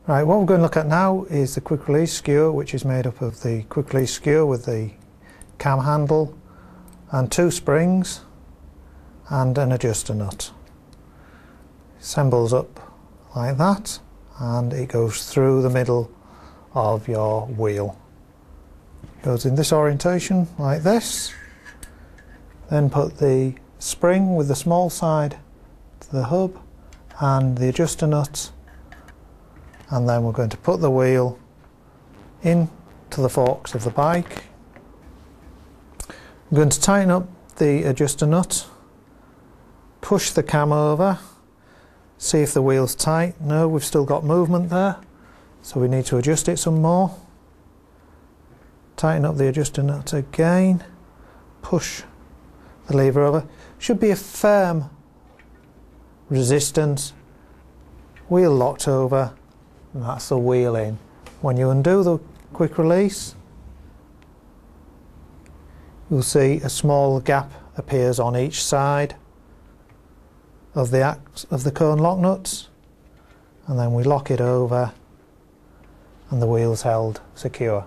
Right, what we're going to look at now is the quick release skewer, which is made up of the quick release skewer with the cam handle and 2 springs and an adjuster nut. Assembles up like that and it goes through the middle of your wheel. Goes in this orientation like this. Then put the spring with the small side to the hub and the adjuster nut, and then we're going to put the wheel into the forks of the bike. I'm going to tighten up the adjuster nut, push the cam over, see if the wheel's tight. No, we've still got movement there, so we need to adjust it some more. Tighten up the adjuster nut again, push the lever over. Should be a firm resistance. Wheel locked over, and that's the wheel in. When you undo the quick release, you'll see a small gap appears on each side of the cone lock nuts, and then we lock it over and the wheel's held secure.